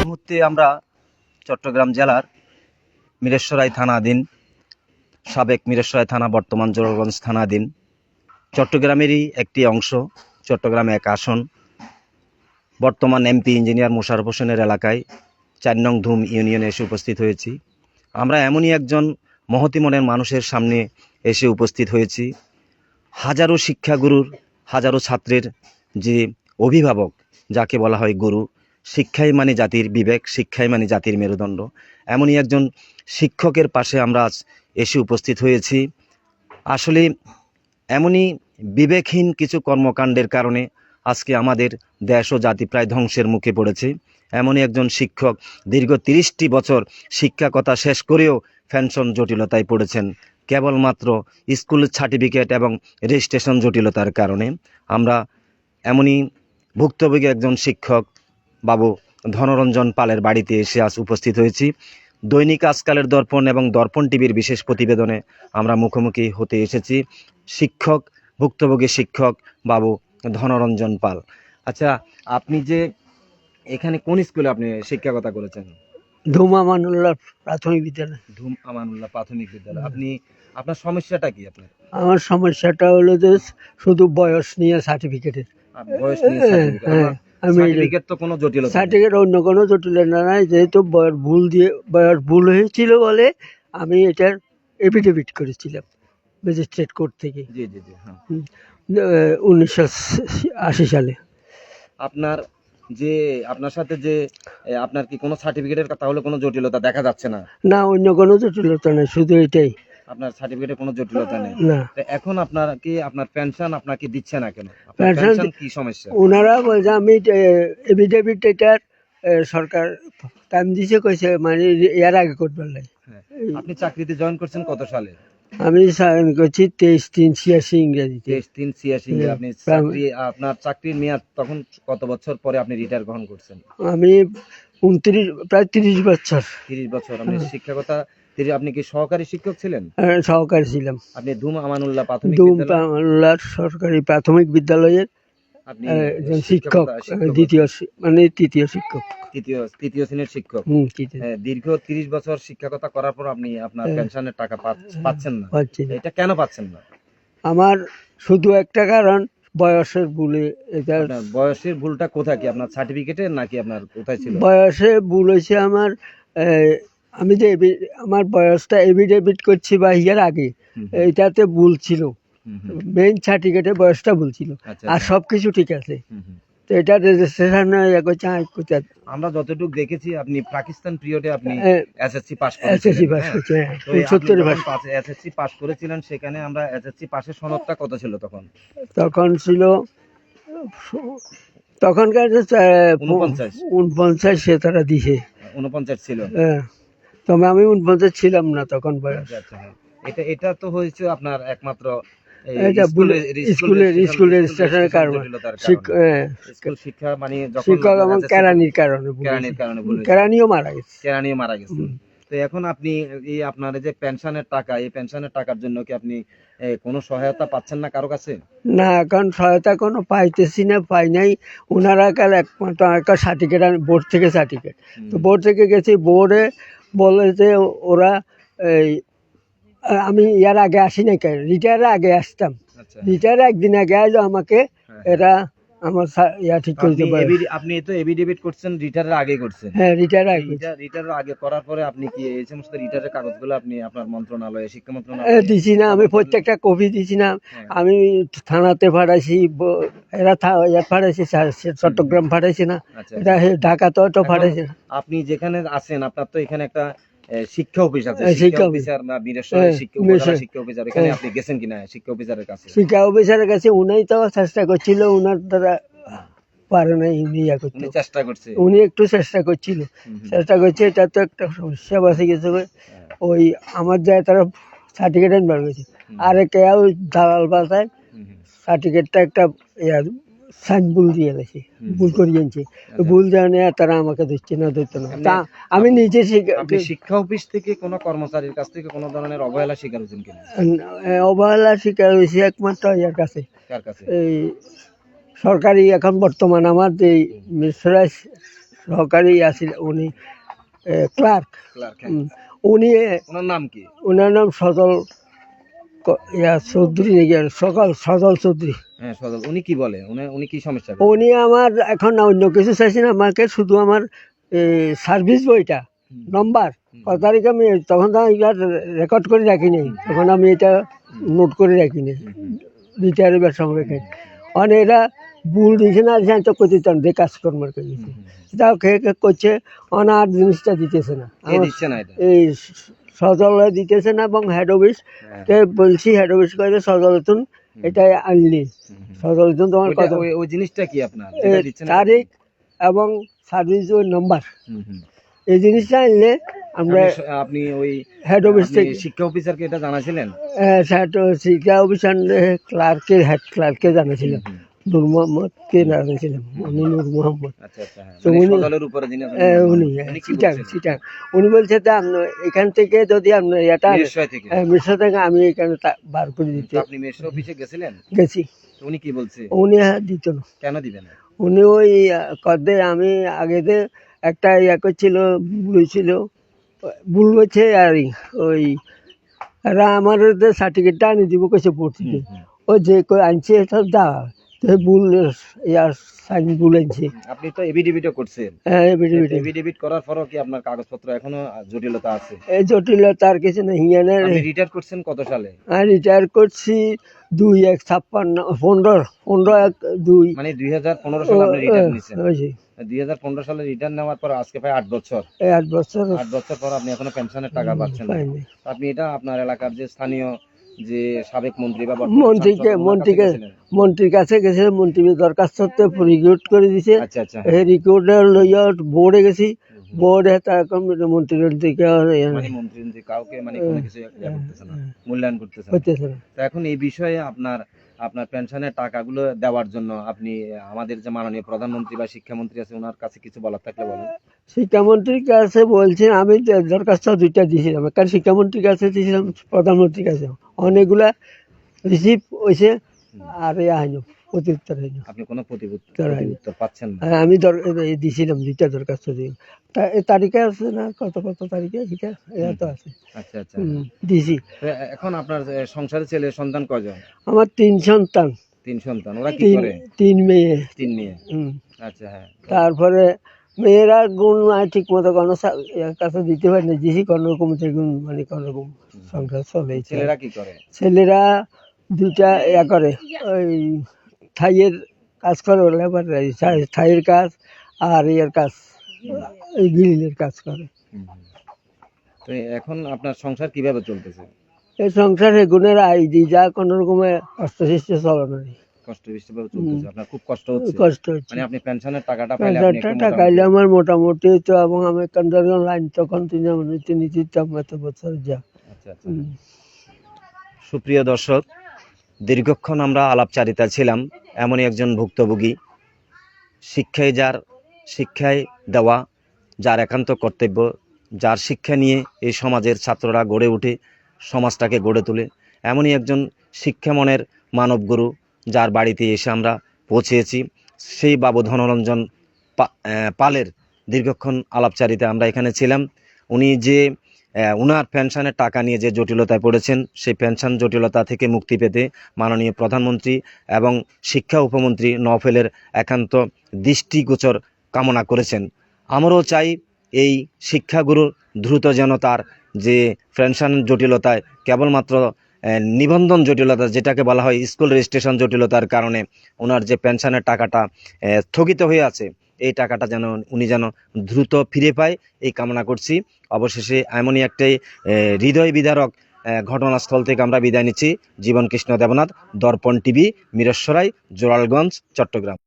মুহূর্তে আমরা চট্টগ্রাম জেলার মিরেশ্বরাই থানাধীন, সাবেক মিরেশ্বরাই থানা, বর্তমান জোরারগঞ্জ থানাধীন চট্টগ্রামেরই একটি অংশ, চট্টগ্রাম এক আসন, বর্তমান এমপি ইঞ্জিনিয়ার মোশাররফ হোসেনের এলাকায় ৪ নং ধুম ইউনিয়নে এসে উপস্থিত হয়েছি। আমরা এমনই একজন মহতী মনের মানুষের সামনে এসে উপস্থিত হয়েছি। হাজারো শিক্ষাগুরুর, হাজারো ছাত্রের যে অভিভাবক, যাকে বলা হয় গুরু। শিক্ষাই মানে জাতির বিবেক, শিক্ষাই মানে জাতির মেরুদণ্ড। এমনই একজন শিক্ষকের পাশে আমরা আজ এসে উপস্থিত হয়েছি। আসলে এমনই বিবেকহীন কিছু কর্মকাণ্ডের কারণে আজকে আমাদের দেশ ও জাতি প্রায় ধ্বংসের মুখে পড়েছে। এমনই একজন শিক্ষক দীর্ঘ ৩০টি বছর শিক্ষকতা শেষ করেও পেনশন জটিলতায় পড়েছেন, কেবলমাত্র স্কুল সার্টিফিকেট এবং রেজিস্ট্রেশন জটিলতার কারণে। আমরা এমনই ভুক্তভোগী একজন শিক্ষক বাবু ধনরঞ্জন পালের বাড়িতে এসে আজ উপস্থিত হয়েছি। দৈনিক আজকালের দর্পণ এবং দর্পণ টিভির বিশেষ প্রতিবেদনে আমরা মুখোমুখি হতে এসেছি শিক্ষক, ভুক্তভোগী শিক্ষক বাবু ধনরঞ্জন পাল। আচ্ছা, আপনি যে এখানে কোন স্কুলে আপনি শিক্ষকতা করেছেন? ধুম আমানুল্লাহ প্রাথমিক বিদ্যালয়। ধুম আমানুল্লাহ প্রাথমিক বিদ্যালয়। আপনার সমস্যাটা কি? আমার সমস্যাটা হলো যে শুধু বয়স নিয়ে সার্টিফিকেটের। বয়স নিয়ে সার্টিফিকেট? সার্টিফিকেট তো কোনো জটিলতা নেই। সার্টিফিকেট অন্য কোনো জটিলতা নাই, যেহেতু বয়স ভুল হয়েছিল বলে আমি এটার এফিডেভিট করেছিলাম ম্যাজিস্ট্রেট কোর্ট থেকে। জি জি জি, হ্যাঁ। 1980 সালে। আপনার সাথে যে আপনার কি কোনো সার্টিফিকেটের তাহলে কোনো জটিলতা দেখা যাচ্ছে না? না, অন্য কোনো জটিলতা নেই, শুধু এটাই। আপনার সার্টিফিকেটে কোনো জটিলতা নেই? না। এখন আপনার পেনশন আপনাকে দিচ্ছে না কেন? আপনার পেনশন কি সমস্যা? ওনারা বলছে আমি এফিডেভিট এটার সরকার টাইম দিছে, কইছে মানে এর আগে করবার লাগে। আপনি চাকরিতে জয়েন করছেন কত সালে? আমি জয়েন করছি 23/3/86 ইংরেজিতে। 23/3/86 ইংরেজি। আপনি আপনার চাকরির মেয়াদ তখন কত বছর পরে আপনি রিটায়ার গ্রহণ করছেন? আমি প্রায় 30 বছর। 30 বছর আপনি শিক্ষকতা। আপনি কি সহকারী শিক্ষক ছিলেন? সহকারী ছিলাম। আপনি ধুম আমানুল্লাহ প্রাথমিক সরকারি প্রাথমিক বিদ্যালয়ের আপনি শিক্ষক, তৃতীয় শিক্ষক। তৃতীয় শ্রেণীর শিক্ষক। দীর্ঘ 30 বছর শিক্ষকতা করার পর আপনি আপনার পেনশনের টাকা পাচ্ছেন না। এটা কেন পাচ্ছেন না? আমার শুধু একটা কারণ, বয়সের ভুলে। বয়সের ভুলটা কোথায়? কি আপনার সার্টিফিকেটে নাকি আপনার কোথায় ছিল? বয়সে ভুল হয়েছে আমার। আমি যে আমার বয়সটা এফিডেভিট করছি বা ইয়ার আগে, এটাতে ভুল ছিল। মেইন সার্টিফিকেটে বয়সটা ভুল ছিল, আর সবকিছু ঠিক আছে। তো এটা রেজিস্ট্রেশন আমরা যতটুকু দেখেছি আপনি পাকিস্তান পিরিয়ডে আপনি এসএসসি পাস এসএসসি পাস করেছিলেন। সেখানে আমরা এসএসসি পাসের সনদটা কত ছিল তখন? তখন ছিল তখনকার 49 সে তারা দিছে। 49 ছিল? তবে আমি 49 ছিলাম না তখন বয়স। এটা তো হয়েছে আপনার একমাত্র স্কুল রেজিস্ট্রেশনের কারণে। স্কুল শিক্ষা মানে শিক্ষক এবং কেরানির কারণে। কেরানিও মারা গেছে। তো এখন আপনি এই আপনার যে পেনশনের টাকা, এই পেনশনের টাকার জন্য কি আপনি কোনো সহায়তা পাচ্ছেন না কারো কাছে? না, এখন সহায়তা কোনো পাইতেছি না, পাই নাই। ওনারা কাল একমাত্র একটা সার্টিফিকেট, বোর্ড থেকে সার্টিফিকেট, তো বোর্ড থেকে গেছি, বোর্ডে বলে যে ওরা আমি ইয়ার আগে আসি না, কেন রিটায়ারের আগে আসতাম। রিটায়ার একদিন আগে আসলো আমাকে এরা আমার ঠিক করতে পারে। আপনি তো এফিডেভিট করছেন রিটায়ারের আগে করছেন? হ্যাঁ, রিটায়ারের আগে করার পরে আপনি কি এই সমস্ত রিটায়ারের কাগজগুলো আপনি আপনার মন্ত্রণালয়ে, শিক্ষা মন্ত্রণালয়ে দিছি না? আমি প্রত্যেকটা কপি দিছি না। আমি থানাতে পাঠাইছি, এরা পাঠাইছে, চট্টগ্রাম পাঠাইছে না, এটা ঢাকাতেও পাঠাইছে না। আপনি যেখানে আছেন আপনার তো এখানে একটা শিক্ষা অফিস আছে, শিক্ষা অফিসার বা শিক্ষা অফিসার, এখানে আপনি গেছেন কিনা শিক্ষা অফিসারের কাছে? শিক্ষা অফিসারের কাছে উনি তো চেষ্টা করছিল, উনার দ্বারা পারে নাই। উনি একটু চেষ্টা করছিল, এটা তো একটা সমস্যা বাঁচে গেছে। ওই আমার যায় তারা সার্টিফিকেট বার গেছে, আর কেউ দালাল বাসায় সার্টিফিকেটটা একটা সাইন ভুল দিয়ে গেছে, ভুল করিয়েছে। ভুল জানে তারা আমাকে দিচ্ছে না, তা আমি নিজে শিক্ষা অফিস থেকে কোনো কর্মচারীর কাছ থেকে কোনো ধরনের অবহেলা শিকার হয়েছেন কিনা? অবহেলা শিকার হয়েছে একমাত্র ইয়ার কাছে। এই সরকারি এখন বর্তমান আমার যে সহকারী আছিল উনি ক্লার্ক। ক্লার্ক, উনি ওনার নাম কি? ওনার নাম সজল চৌধুরী নাকি সজল চৌধুরী। হ্যাঁ, সজল। উনি কি বলে? উনি কি সমস্যা? উনি আমার এখন অন্য কিছু চাইছেন, আমাকে শুধু আমার সার্ভিস বইটা নম্বর কত তারিখ আমি তখন তো এগুলা রেকর্ড করে রাখিনি, তখন আমি এটা নোট করে রাখিনি রিটায়ারের সঙ্গে রেখে। অনেক এরা ভুল দিয়েছে না, আমি তো করতে চান যে কাজকর্ম করেছি তাও খেয়ে করছে, অনার জিনিসটা দিতেছে না, এই সজল দিতেছে না। এবং হেড অফিসকে বলছি, হেড অফিস করে সজলতুন এটা আনলি, সজলতুন তোমার কত ওই জিনিসটা কি আপনার তারিখ এবং সার্ভিস ওই নম্বর, এই জিনিসটা আনলে আমরা আপনি ওই হেড অফিস থেকে শিক্ষা অফিসারকে এটা জানাছিলেন? শিক্ষা অফিসার ক্লার্কের হেড ক্লার্ককে জানাছিলাম, নূর মোহাম্মদকে জানাছিলাম, উনি নূর মোহাম্মদ। উনি বলছে এখান থেকে যদি আপনার এটা মিশ্র থেকে আমি এখানে বার করে দিতে। আপনি মিশ্র অফিসে গেছিলেন? গেছি। উনি কি বলছে? উনি দিত না। কেন দিবেন? উনি ওই কদে আমি আগে একটা করছিল, বলেছিল ভুল হয়েছে আর ওই এরা আমার সার্টিফিকেটটা আনি দিব কেছে পড়ছি, ও যে আনছে সব যা ভুল সাইন ভুল আনছে। আপনি তো এভিডেভিটও করছেন? হ্যাঁ, এভিডেভিট করার পরও কি আপনার কাগজপত্র এখনো জটিলতা আছে? এই জটিলতা আর কিছু নেই। আপনি রিটায়ার করছেন কত সালে? আমি রিটায়ার করছি 2/1/56, 15/1/2 মানে 2015 সালে আপনি রিটায়ার নিয়েছেন। 2015 সালে রিটার্ন নেওয়ার পর আজকে প্রায় 8 বছর। 8 বছর পর আপনি এখনো পেনশনের টাকা পাচ্ছেন না। আপনি এটা আপনার এলাকার যে স্থানীয় যে সাবেক মন্ত্রী বা মন্ত্রীর কাছে গেছে, মন্ত্রী দরখাস্ত রিকোর্ড করে দিছে। আচ্ছা আচ্ছা, এই রিকোর্ডের লইয়া বোর্ডে গেছি, বোর্ডে তারপর মন্ত্রীর দিকে মন্ত্রী কাউকে কোনো কিছু করতেছে না, মূল্যায়ন করতেছে না। তো এখন এই বিষয়ে আপনার পেনশনের টাকাগুলো দেওয়ার জন্য আপনি আমাদের যে মাননীয় প্রধানমন্ত্রী বা শিক্ষামন্ত্রী আছে ওনার কাছে কিছু বলার থাকলে বলেন। শিক্ষামন্ত্রীর কাছে বলছেন, আমি দরখাস্ত 2টা দিয়েছিলাম, কারণ শিক্ষামন্ত্রীর কাছে দিয়েছিলাম, প্রধানমন্ত্রীর কাছে অনেকগুলা রিসিভ হয়েছে, আর হয়নি প্রত্যুত্তর হয়নি। আপনি কোনো উত্তর পাচ্ছেন না? আমি দিয়েছিলাম 2টা দরখাস্ত দিয়ে, তারিখে আছে না, কত তারিখে এটা তো আছে। আচ্ছা আচ্ছা, দিছি। এখন আপনার সংসারে ছেলে সন্তান কয়জন? আমার 3 সন্তান। 3 সন্তান। ওরা কি করে? 3 মেয়ে। 3 মেয়ে। আচ্ছা, হ্যাঁ। তারপরে মেয়েরা গুণ ঠিক মতো কোনো কাছে দিতে পারে না, দিছি কোনো রকম গুণ, মানে কোনো রকম সংসার চলে। ছেলেরা কি করে? ছেলেরা 2টা করে, ওই থাইয়ের কাজ করে, লেবার থাইয়ের কাজ আর কাজ, এই গ্রিলের কাজ করে। তো এখন আপনার সংসার কিভাবে চলতেছে? এই সংসারে গুণের আই দিই, যা কোনো রকমের কষ্ট সৃষ্টি চলে না, কষ্টভাবে চলতেছে। আপনার খুব কষ্ট হচ্ছে? মানে আপনি পেনশনের টাকাটা পাইলে আমার মোটামুটি তো, এবং আমি কন্ডারগঞ্জ লাইন তখন তিনি দিতাম এত বছর যা। আচ্ছা আচ্ছা। সুপ্রিয় দর্শক, দীর্ঘক্ষণ আমরা আলাপচারিতা ছিলাম এমনই একজন ভুক্তভোগী, শিক্ষায় দেওয়া যার একান্ত কর্তব্য, যার শিক্ষা নিয়ে এই সমাজের ছাত্ররা গড়ে ওঠে, সমাজটাকে গড়ে তোলে, এমনই একজন শিক্ষামনের মানবগুরু যার বাড়িতে এসে আমরা পৌঁছেছি, সেই বাবু ধনরঞ্জন পালের দীর্ঘক্ষণ আলাপচারিতা আমরা এখানে ছিলাম। উনি যে উনার পেনশনের টাকা নিয়ে যে জটিলতায় পড়েছেন, সেই পেনশন জটিলতা থেকে মুক্তি পেতে মাননীয় প্রধানমন্ত্রী এবং শিক্ষা উপমন্ত্রী নওফেলের একান্ত দৃষ্টিগোচর কামনা করেছেন। আমরাও চাই এই শিক্ষাগুরুর দ্রুত যেন তার যে পেনশন জটিলতায় কেবলমাত্র নিবন্ধন জটিলতা, যেটাকে বলা হয় স্কুল রেজিস্ট্রেশন জটিলতার কারণে ওনার যে পেনশনের টাকাটা স্থগিত হয়ে আছে, এই টাকাটা যেন উনি দ্রুত ফিরে পায়, এই কামনা করছি। অবশেষে এমনই একটাই হৃদয় বিদারক ঘটনাস্থল থেকে আমরা বিদায় নিচ্ছি। জীবন কৃষ্ণ দেবনাথ, দর্পণ টিভি, মিরসরাই, জোরালগঞ্জ, চট্টগ্রাম।